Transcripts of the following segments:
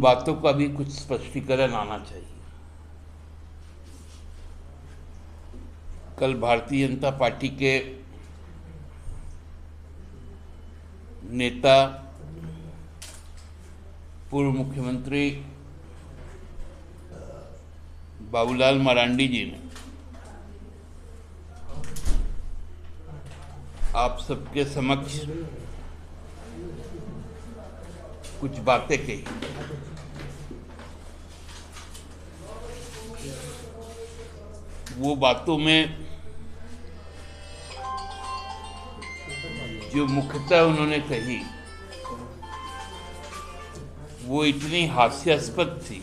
बातों का भी कुछ स्पष्टीकरण आना चाहिए। कल भारतीय जनता पार्टी के नेता पूर्व मुख्यमंत्री बाबूलाल मरांडी जी ने आप सबके समक्ष कुछ बातें कही। वो बातों में जो मुख्यतः उन्होंने कही वो इतनी हास्यास्पद थी।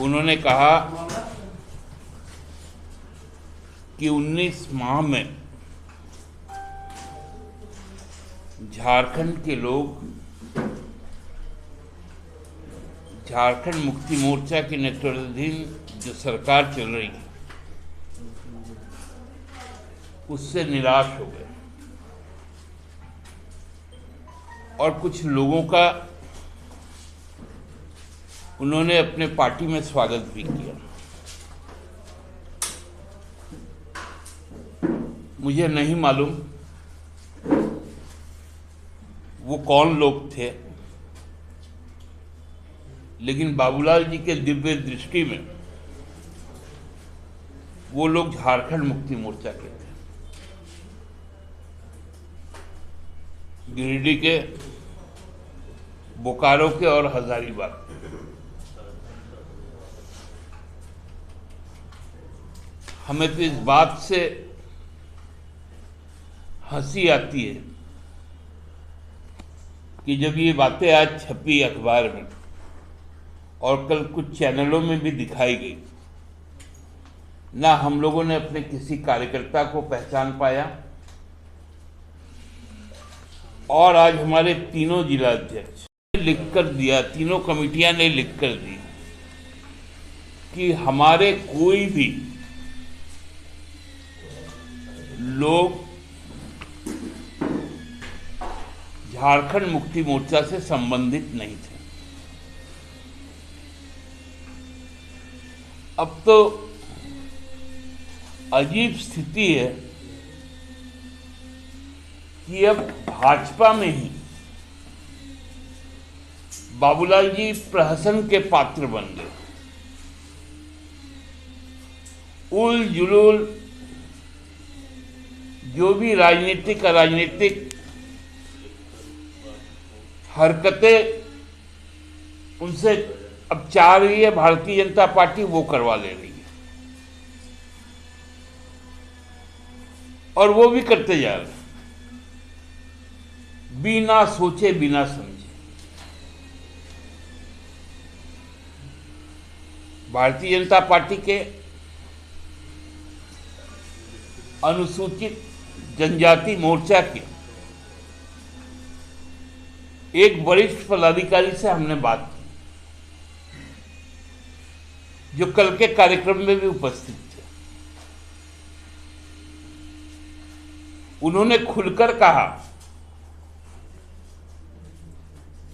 उन्होंने कहा कि 19 माह में झारखंड के लोग झारखंड मुक्ति मोर्चा के नेतृत्वाधीन जो सरकार चल रही है उससे निराश हो गए और कुछ लोगों का उन्होंने अपने पार्टी में स्वागत भी किया। मुझे नहीं मालूम वो कौन लोग थे, लेकिन बाबूलाल जी के दिव्य दृष्टि में वो लोग झारखंड मुक्ति मोर्चा के थे। गिरिडीह के, बोकारो के और हजारीबाग। हमें तो इस बात से हंसी आती है कि जब ये बातें आज छपी अखबार में और कल कुछ चैनलों में भी दिखाई गई, ना हम लोगों ने अपने किसी कार्यकर्ता को पहचान पाया और आज हमारे तीनों जिला अध्यक्ष लिख कर दिया, तीनों कमिटियां ने लिख कर दी कि हमारे कोई भी लोग झारखंड मुक्ति मोर्चा से संबंधित नहीं थे। अब तो अजीब स्थिति है कि अब भाजपा में ही बाबूलाल जी प्रहसन के पात्र बन गए। उल जुलूल जो भी राजनीतिक अराजनीतिक हरकतें उनसे अब चाह रही है भारतीय जनता पार्टी, वो करवा ले रही है और वो भी करते जा रहे हैं बिना सोचे बिना समझे। भारतीय जनता पार्टी के अनुसूचित जनजाति मोर्चा के एक वरिष्ठ पदाधिकारी से हमने बात की जो कल के कार्यक्रम में भी उपस्थित थे। उन्होंने खुलकर कहा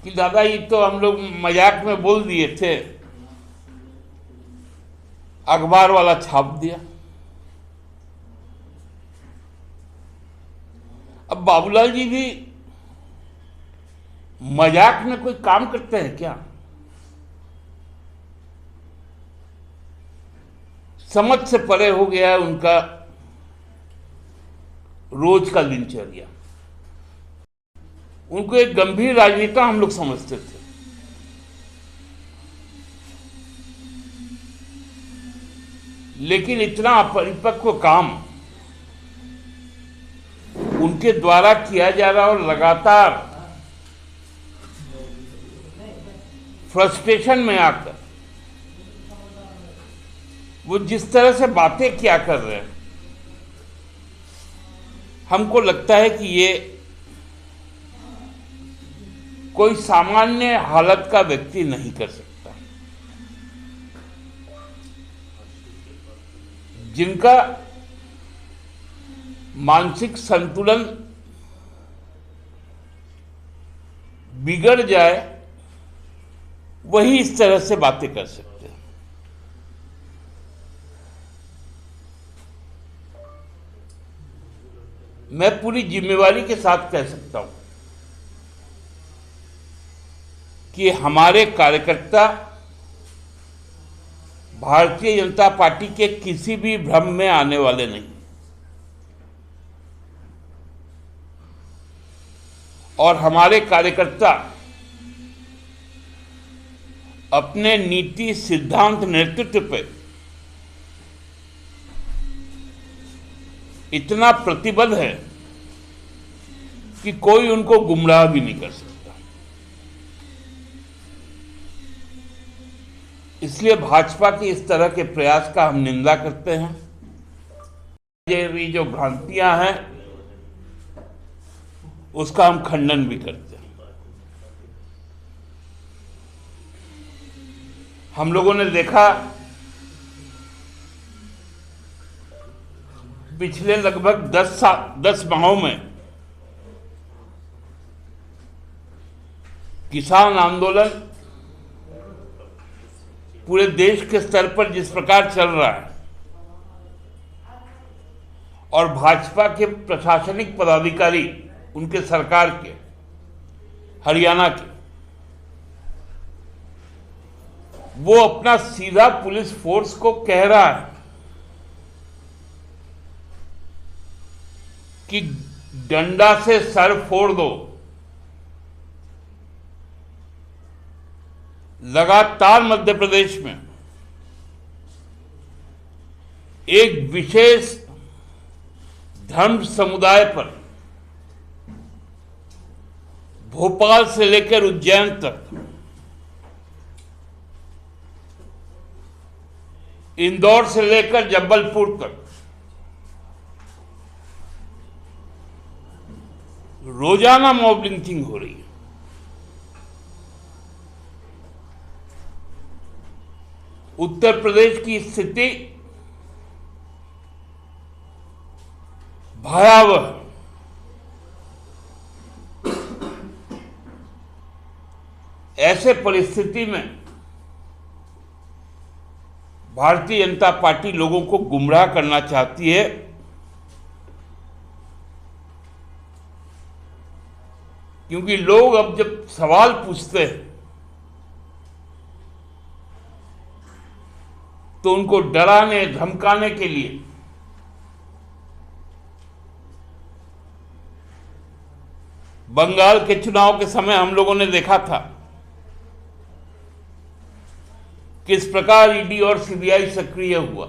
कि दादा ये तो हम लोग मजाक में बोल दिए थे, अखबार वाला छाप दिया। अब बाबूलाल जी भी मजाक में कोई काम करते हैं क्या? समझ से परे हो गया है उनका रोज का दिनचर्या। उनको एक गंभीर राजनेता हम लोग समझते थे, लेकिन इतना अपरिपक्व काम उनके द्वारा किया जा रहा और लगातार फ्रस्ट्रेशन में आकर वो जिस तरह से बातें क्या कर रहे हैं, हमको लगता है कि ये कोई सामान्य हालत का व्यक्ति नहीं कर सकता। जिनका मानसिक संतुलन बिगड़ जाए वही इस तरह से बातें कर सकते हैं। मैं पूरी जिम्मेवारी के साथ कह सकता हूं कि हमारे कार्यकर्ता भारतीय जनता पार्टी के किसी भी भ्रम में आने वाले नहीं, और हमारे कार्यकर्ता अपने नीति सिद्धांत नेतृत्व पे इतना प्रतिबद्ध है कि कोई उनको गुमराह भी नहीं कर सकता। इसलिए भाजपा के इस तरह के प्रयास का हम निंदा करते हैं। ये जो भ्रांतियां हैं उसका हम खंडन भी करते हैं। हम लोगों ने देखा पिछले लगभग 10 माहों में किसान आंदोलन पूरे देश के स्तर पर जिस प्रकार चल रहा है और भाजपा के प्रशासनिक पदाधिकारी, उनके सरकार के, हरियाणा के, वो अपना सीधा पुलिस फोर्स को कह रहा है कि डंडा से सर फोड़ दो। लगातार मध्य प्रदेश में एक विशेष धर्म समुदाय पर भोपाल से लेकर उज्जैन तक, इंदौर से लेकर जबलपुर तक रोजाना मॉब लिंचिंग हो रही है। उत्तर प्रदेश की स्थिति भयावह। ऐसे परिस्थिति में भारतीय जनता पार्टी लोगों को गुमराह करना चाहती है, क्योंकि लोग अब जब सवाल पूछते हैं तो उनको डराने धमकाने के लिए बंगाल के चुनाव के समय हम लोगों ने देखा था किस प्रकार ईडी और सीबीआई सक्रिय हुआ।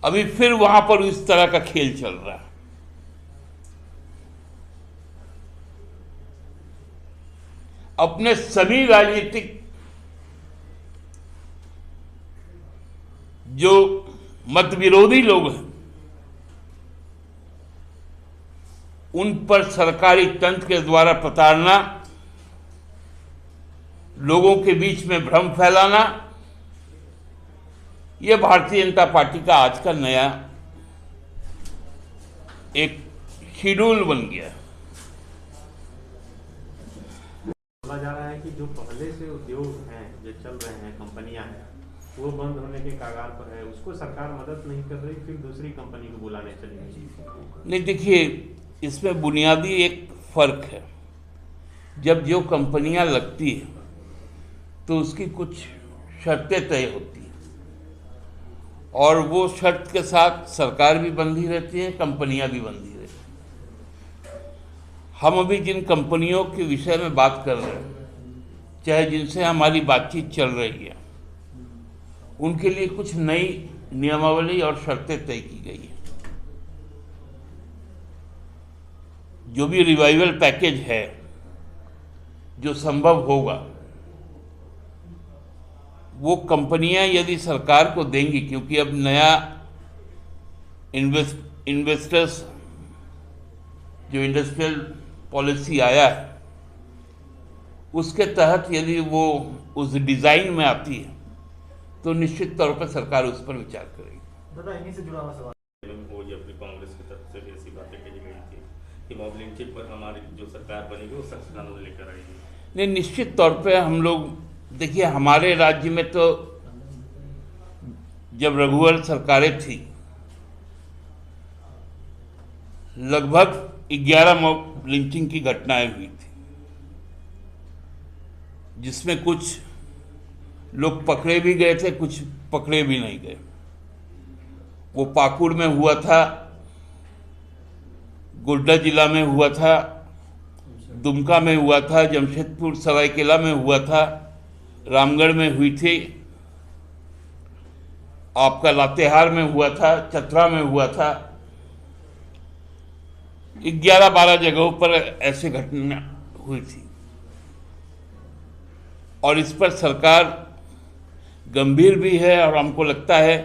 अभी फिर वहां पर इस तरह का खेल चल रहा है। अपने सभी राजनीतिक जो मत विरोधी लोग हैं उन पर सरकारी तंत्र के द्वारा प्रताड़ना, लोगों के बीच में भ्रम फैलाना, यह भारतीय जनता पार्टी का आज का नया एक शेड्यूल बन गया है। बोला जा रहा है कि जो पहले से उद्योग हैं, जो चल रहे हैं, कंपनियां हैं, वो बंद होने के कगार पर है, उसको सरकार मदद नहीं कर रही, फिर दूसरी कंपनी को बुलाने चली गई। नहीं, देखिए, इसमें बुनियादी एक फर्क है। जब जो कंपनियां लगती है तो उसकी कुछ शर्तें तय होती हैं और वो शर्त के साथ सरकार भी बंधी रहती है, कंपनियां भी बंधी रहती हैं। हम अभी जिन कंपनियों के विषय में बात कर रहे हैं, चाहे जिनसे हमारी बातचीत चल रही है, उनके लिए कुछ नई नियमावली और शर्तें तय की गई है। जो भी रिवाइवल पैकेज है जो संभव होगा, वो कंपनियां यदि सरकार को देंगी, क्योंकि अब नया इन्वेस्टर्स जो इंडस्ट्रियल पॉलिसी आया है, उसके तहत यदि वो उस डिज़ाइन में आती है तो निश्चित तौर पर सरकार उस पर विचार करेगी। दादा, इन्हीं से जुड़ा हुआ सवाल, वो जो अपनी कांग्रेस की तरफ से भी ऐसी बातें कही गई थी कि मॉब लिंचिंग पर हमारी जो सरकार बनेगी वो सख्त कानून लेकर आएगी? नहीं, निश्चित तौर पे हम लोग, देखिए हमारे राज्य में तो जब रघुवर सरकारें थी लगभग 11 मॉब लिंचिंग की घटनाएं हुई थी, जिसमें कुछ लोग पकड़े भी गए थे, कुछ पकड़े भी नहीं गए। वो पाकुड़ में हुआ था, गोड्डा जिला में हुआ था, दुमका में हुआ था, जमशेदपुर सरायकेला में हुआ था, रामगढ़ में हुई थी, आपका लातेहार में हुआ था, चतरा में हुआ था। 11-12 जगहों पर ऐसे घटना हुई थी और इस पर सरकार गंभीर भी है और हमको लगता है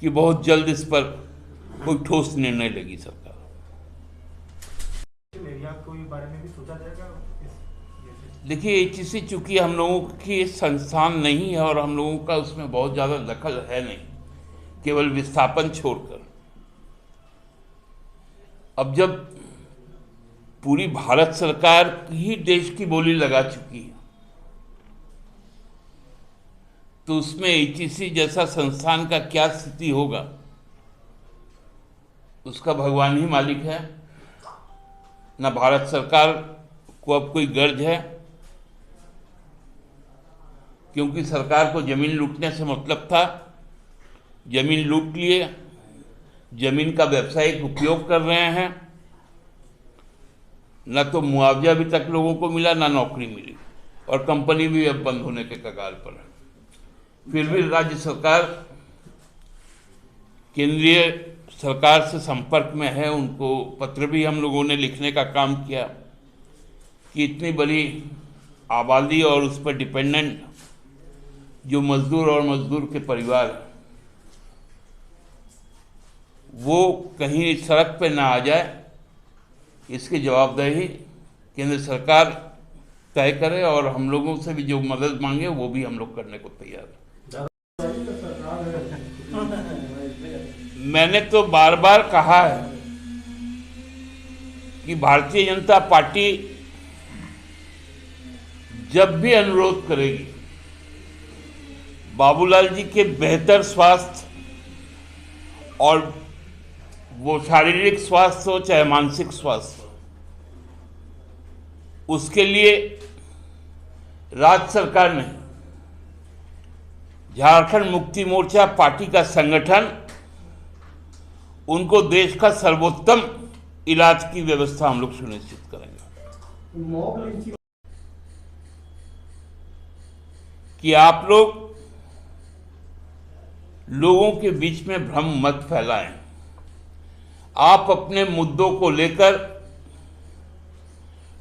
कि बहुत जल्द इस पर कोई ठोस निर्णय लेगी सरकार। निर्यात के बारे में भी सोचा जाएगा? देखिए, एचईसी चूंकि हम लोगों की संस्थान नहीं है और हम लोगों का उसमें बहुत ज़्यादा दखल है नहीं, केवल विस्थापन छोड़कर। अब जब पूरी भारत सरकार ही देश की बोली लगा चुकी है तो उसमें एचईसी जैसा संस्थान का क्या स्थिति होगा उसका भगवान ही मालिक है। न भारत सरकार को अब कोई गर्ज है, क्योंकि सरकार को जमीन लूटने से मतलब था। जमीन लूट लिए, जमीन का व्यावसायिक उपयोग कर रहे हैं, न तो मुआवजा अभी तक लोगों को मिला, ना नौकरी मिली, और कंपनी भी अब बंद होने के कगार पर है। फिर भी राज्य सरकार केंद्रीय सरकार से संपर्क में है, उनको पत्र भी हम लोगों ने लिखने का काम किया कि इतनी बड़ी आबादी और उस पर डिपेंडेंट जो मजदूर और मजदूर के परिवार हैं वो कहीं सड़क पे ना आ जाए, इसकी जवाबदेही केंद्र सरकार तय करे और हम लोगों से भी जो मदद मांगे वो भी हम लोग करने को तैयार हैं। मैंने तो बार बार कहा है कि भारतीय जनता पार्टी जब भी अनुरोध करेगी बाबूलाल जी के बेहतर स्वास्थ्य, और वो शारीरिक स्वास्थ्य हो चाहे मानसिक स्वास्थ्य, उसके लिए राज्य सरकार ने, झारखंड मुक्ति मोर्चा पार्टी का संगठन, उनको देश का सर्वोत्तम इलाज की व्यवस्था हम लोग सुनिश्चित करेंगे। कि आप लोगों के बीच में भ्रम मत फैलाएं। आप अपने मुद्दों को लेकर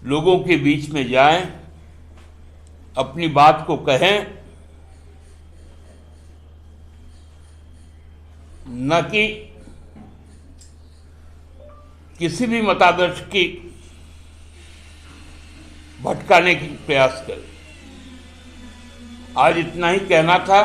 लोगों के बीच में जाएं, अपनी बात को कहें, न कि किसी भी मतादर्श की भटकाने की प्रयास करें। आज इतना ही कहना था।